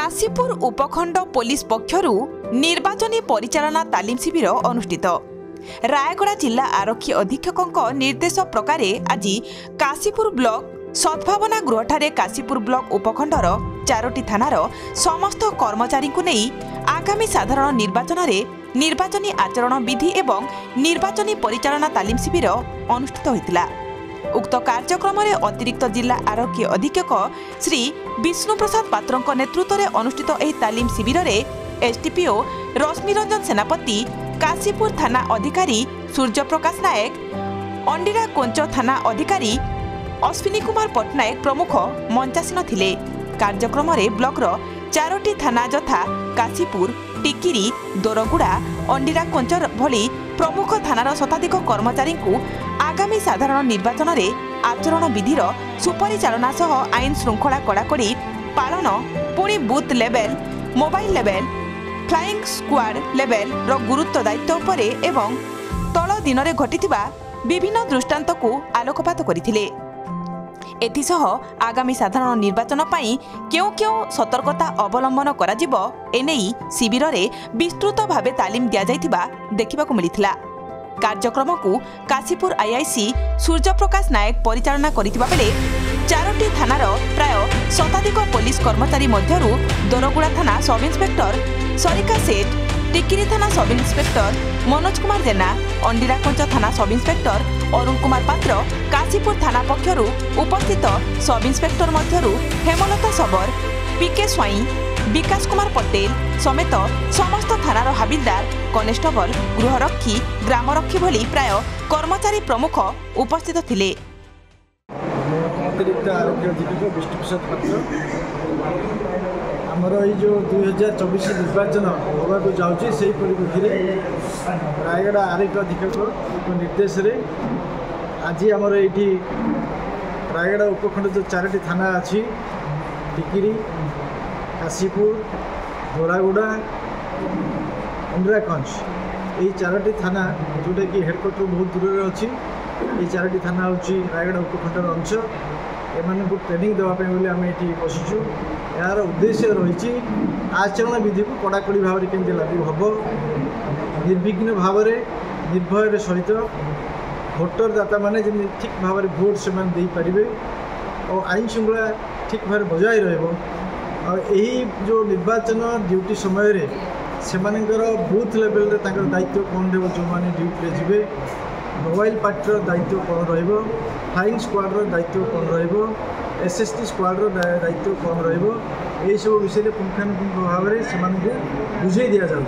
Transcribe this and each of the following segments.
काशीपुर उपखंड पुलिस पक्षरु निर्वाचनी परिचालना तालीम शिविर अनुष्ठित। रायगड़ा जिला आरक्षी अधीक्षक निर्देश प्रकार आज काशीपुर ब्लॉक सद्भावना गृहठारे काशीपुर ब्लॉक उपखंडर 4टी थानार समस्त कर्मचारी को नहीं आगामी साधारण निर्वाचन में निर्वाचनी आचरण विधि एवं निर्वाचनी परिचालना तालीम शिविर अनुष्ठित होता। उक्त कार्यक्रम में अतिरिक्त जिला आरक्षी अधीक्षक श्री विष्णु प्रसाद पात्र नेतृत्व में अनुष्ठित यह तालीम शिविर में एसडीपीओ रश्मिरंजन सेनापति, काशीपुर थाना अधिकारी सूर्यप्रकाश नायक, अंडीरा कोंच थाना अधिकारी अश्विनी कुमार पट्टनायक प्रमुख मंचासीन थिले। कार्यक्रम में ब्लॉकर 4टी थाना यथा काशीपुर, टिकिरी, दोरगुड़ा, अंडीरा कोंच भली प्रमुख थानार शताधिक कर्मचारी आगामी साधारण निर्वाचन में आचरण विधिर सुपरिचालना सह आईन श्रृंखला कड़ाकड़ी पालन पुणी booth level, mobile level, flying squad level रो गुरुत्व दायित्व उपरे एवं तल दिन में घटिथिबा विभिन्न दृष्टांत को आलोकपात करथिले। एथिसह आगामी साधारण निर्वाचन पाई क्यों क्यों सतर्कता अवलंबन कराजिबो एनेई शिविर रे विस्तृत भावे तालीम दिया जाइथिबा देखिबाकू मिलिथिला। कार्यक्रम को काशीपुर आईआईसी सूर्यप्रकाश नायक परिचालना करिथिबा बेले 4टी थानार प्राय शताधिक पुलिस कर्मचारी मध्यरु दोरगुड़ा थाना सब इन्स्पेक्टर सरिका सेठ, टिकिरी थाना सब इन्स्पेक्टर मनोज कुमार जेना, अंडीरा कोंच थाना सब इन्स्पेक्टर अरुण कुमार पात्र, काशीपुर थाना पक्षरु उपस्थित सब इन्स्पेक्टर मध्यरु हेमलता सबर, पीके स्वाई, विकास कुमार पटेल समेत समस्त थानार हाबिलदार, कनेस्टेबल, गृहरक्षी, ग्रामरक्षी भली प्राय कर्मचारी प्रमुख उपस्थित थिले। अतिरिक्त आरोग्य अधीक्षक विष्णु प्रसाद पात्र आमर जो 2024 निर्वाचन होगा जाऊँगी से परिप्रेक्षी रायगड़ा आरक्षी अधीक्षक निर्देश आज आमर ये रायगड़ा उपखंड जो 4टी थाना अच्छी टिकिरी, काशीपुर, दोरागुड़ा, इंदिराकंज ये 4टी थाना जोटा कि हेडक्वार्टर बहुत दूर अच्छी ये 4टी थाना हूँ रायगड़ा उपखंडर अंश एम ट्रेनिंग देवाई आम ये बसीचु। यार उद्देश्य रही आचरण विधि को कड़ाकड़ी भाव में केमती लागू हम निर्विघ्न भाव निर्भय सहित भोटर दाता माने ठीक भाव में भोट से पारे और आईन श्रृंखला ठीक भाव बजाय रही जो निर्वाचन ड्यूटी समय से बूथ लेवल रे दायित्व कौन रहा जो मैंने ड्यूटी जी, मोबाइल पार्टीर दायित्व कौन रो, फ्लाइंग स्क्वाड्र दायित्व कौन रो, एसएसटी स्क्वाड्र दायित्व कौन रही सब विषय पुंखानुपुंख भाव में बुझे दि जाऊँ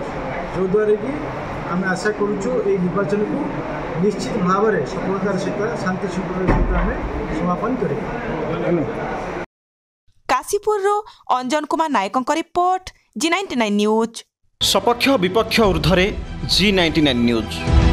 जो द्वारा कि आम आशा करुचु ये निर्वाचन को निश्चित भाव में सफलतार सहित शांति श्रृंखला सहित आम समापन करें। काशीपुर अंजन Kumar Nayak report G99 news. सपक्ष विपक्ष ऊर्ध्वे G99 न्यूज।